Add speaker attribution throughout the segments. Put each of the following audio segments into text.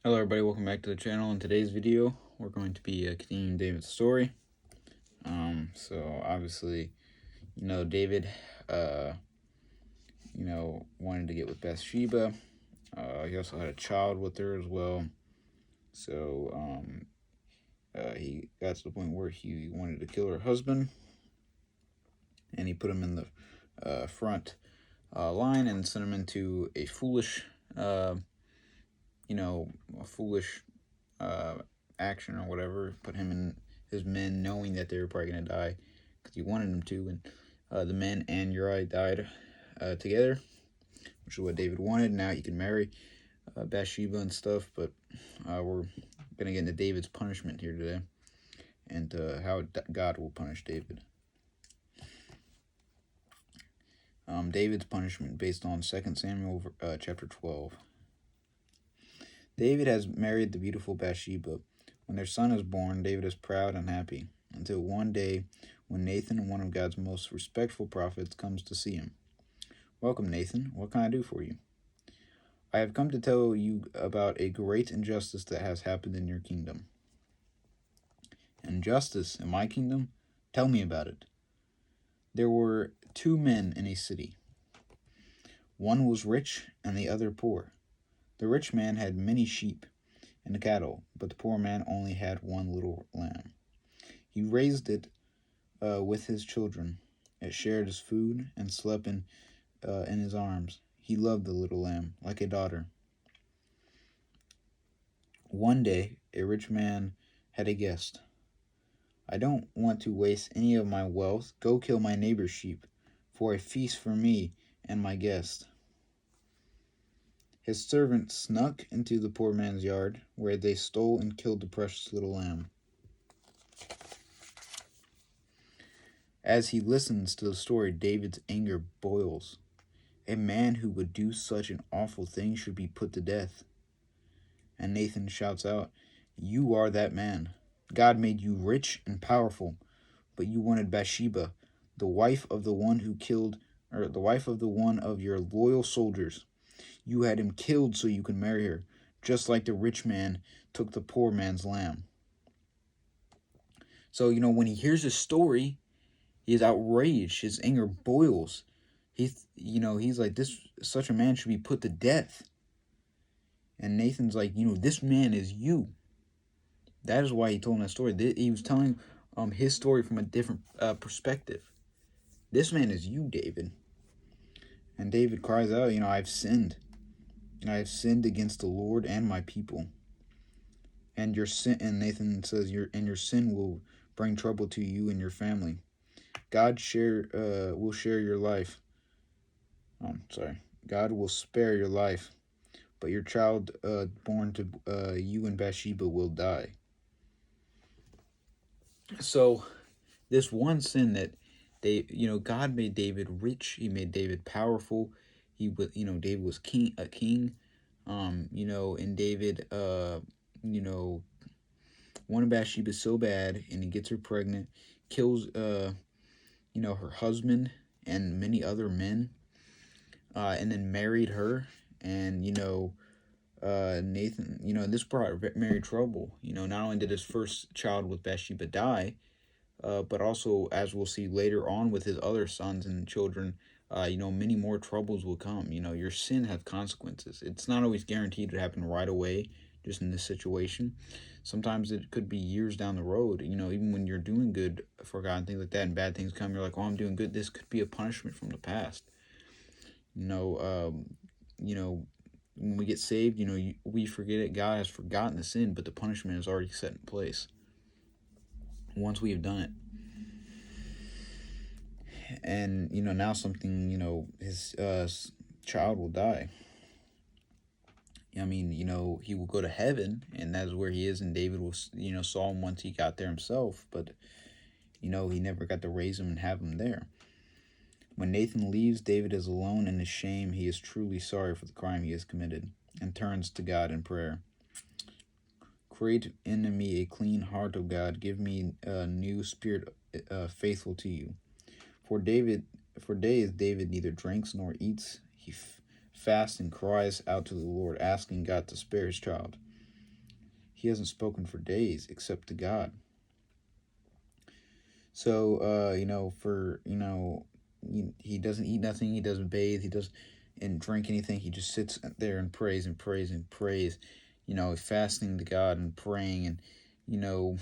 Speaker 1: Hello everybody, welcome back to the channel. In today's video, we're going to be continuing David's story. So obviously, David, wanted to get with Bathsheba. He also had a child with her as well. So, he got to the point where he wanted to kill her husband, and he put him in the front line and sent him into a foolish, uh, action or whatever. Put him in his men, knowing that they were probably gonna die, because he wanted them to. And the men and Uriah died together, which is what David wanted. Now he can marry Bathsheba and stuff. But we're gonna get into David's punishment here today, and how God will punish David. David's punishment, based on 2 Samuel chapter 12. David has married the beautiful Bathsheba. When their son is born, David is proud and happy, until one day when Nathan, one of God's most respectful prophets, comes to see him. "Welcome, Nathan. What can I do for you?" "I have come to tell you about a great injustice that has happened in your kingdom." "Injustice in my kingdom? Tell me about it." "There were two men in a city. One was rich and the other poor. The rich man had many sheep and cattle, but the poor man only had one little lamb. He raised it with his children. It shared his food and slept in his arms. He loved the little lamb like a daughter. One day, a rich man had a guest. "I don't want to waste any of my wealth. Go kill my neighbor's sheep for a feast for me and my guest." His servant snuck into the poor man's yard, where they stole and killed the precious little lamb. As he listens to the story, David's anger boils. A man who would do such an awful thing should be put to death. And Nathan shouts out, "You are that man. God made you rich and powerful, but you wanted Bathsheba, the wife of the one of your loyal soldiers. You had him killed so you could marry her, just like the rich man took the poor man's lamb." So, when he hears this story, he is outraged. His anger boils. He's like, such a man should be put to death. And Nathan's like, this man is you. That is why he told him that story. He was telling his story from a different perspective. This man is you, David. And David cries out, "I've sinned. I have sinned against the Lord and my people." And Nathan says, your sin will bring trouble to you and your family. God will share your life. God will spare your life, but your child born to you and Bathsheba will die. So this one sin that God made David rich. He made David powerful. David was a king. And David, wanted Bathsheba so bad, and he gets her pregnant, kills, her husband and many other men, and then married her. And Nathan, this brought Mary trouble. Not only did his first child with Bathsheba die, but also, as we'll see later on with his other sons and children, many more troubles will come. Your sin has consequences. It's not always guaranteed to happen right away, just in this situation. Sometimes it could be years down the road. Even when you're doing good for God and things like that, and bad things come, you're like, "Oh, I'm doing good." This could be a punishment from the past. When we get saved, we forget it. God has forgotten the sin, but the punishment is already set in place once we have done it. And now something, his child will die. He will go to heaven, and that's where he is. And David will, saw him once he got there himself, but he never got to raise him and have him there. When Nathan leaves, David is alone in his shame. He is truly sorry for the crime he has committed, and turns to God in prayer. "Create in me a clean heart, O God. Give me a new spirit, faithful to you." For days David neither drinks nor eats. He fasts and cries out to the Lord, asking God to spare his child. he hasn't spoken for days except to God. So, he doesn't eat nothing, he doesn't bathe, he doesn't and drink anything. He just sits there and prays and prays and prays, fasting to God and praying and, you know,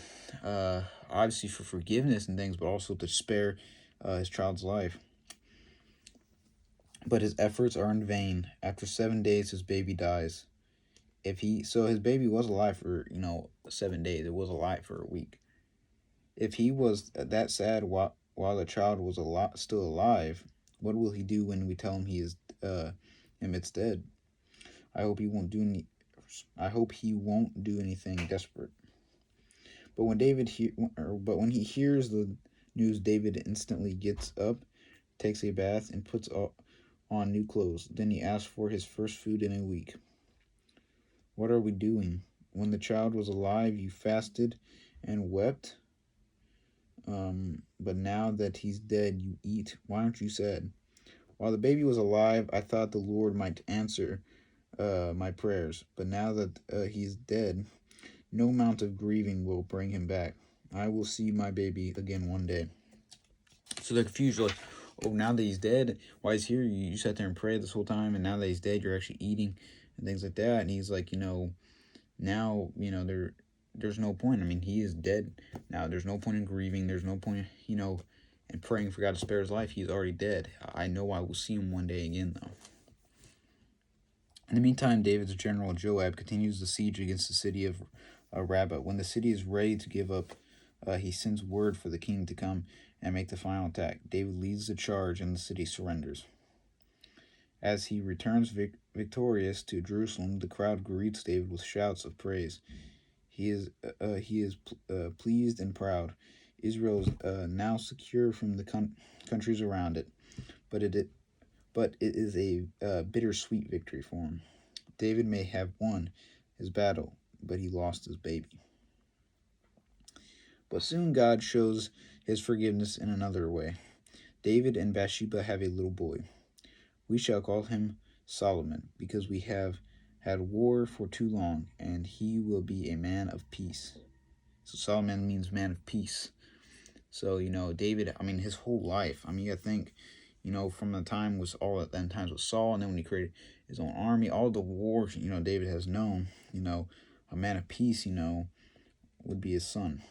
Speaker 1: obviously for forgiveness and things, but also to spare his child's life. But his efforts are in vain. After 7 days, his baby dies. So his baby was alive for 7 days. It was alive for a week. If he was that sad while the child was still alive, what will he do when we tell him it's dead? I hope he won't do anything desperate. But when he hears the news, David instantly gets up, takes a bath, and puts on new clothes. Then he asks for his first food in a week. What are we doing? When the child was alive, you fasted and wept. But now that he's dead, you eat. Why aren't you sad? While the baby was alive, I thought the Lord might answer my prayers. But now that he's dead, no amount of grieving will bring him back. I will see my baby again one day. So they're confused, like, oh, now that he's dead, why is here? You sat there and prayed this whole time, and now that he's dead, you're actually eating and things like that. And he's like, now, there's no point. I mean, he is dead now. There's no point in grieving. There's no point, in praying for God to spare his life. He's already dead. I know I will see him one day again, though. In the meantime, David's general Joab continues the siege against the city of Rabbah. When the city is ready to give up, he sends word for the king to come and make the final attack. David leads the charge, and the city surrenders. As he returns victorious to Jerusalem, the crowd greets David with shouts of praise. He is pleased and proud. Israel is now secure from the countries around it, but it is a bittersweet victory for him. David may have won his battle, but he lost his baby. But soon God shows his forgiveness in another way. David and Bathsheba have a little boy. We shall call him Solomon, because we have had war for too long, and he will be a man of peace. So Solomon means man of peace. So, David, his whole life, you gotta think, from the time was all at then times with Saul, and then when he created his own army, all the wars, David has known, a man of peace, would be his son,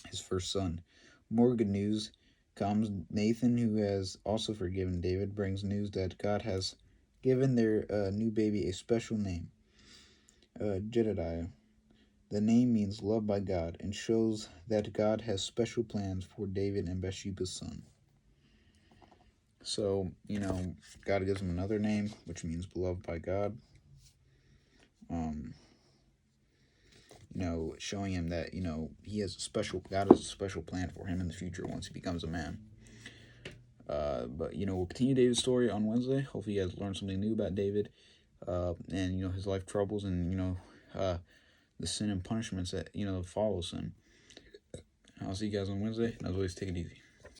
Speaker 1: his first son. More good news comes. Nathan, who has also forgiven David, brings news that God has given their new baby a special name, Jedediah. The name means loved by God and shows that God has special plans for David and Bathsheba's son. So, God gives him another name, which means beloved by God. Showing him that, God has a special plan for him in the future once he becomes a man. But, we'll continue David's story on Wednesday. Hopefully you guys learned something new about David, and, his life troubles and, the sin and punishments that, follows him. I'll see you guys on Wednesday, and as always, take it easy.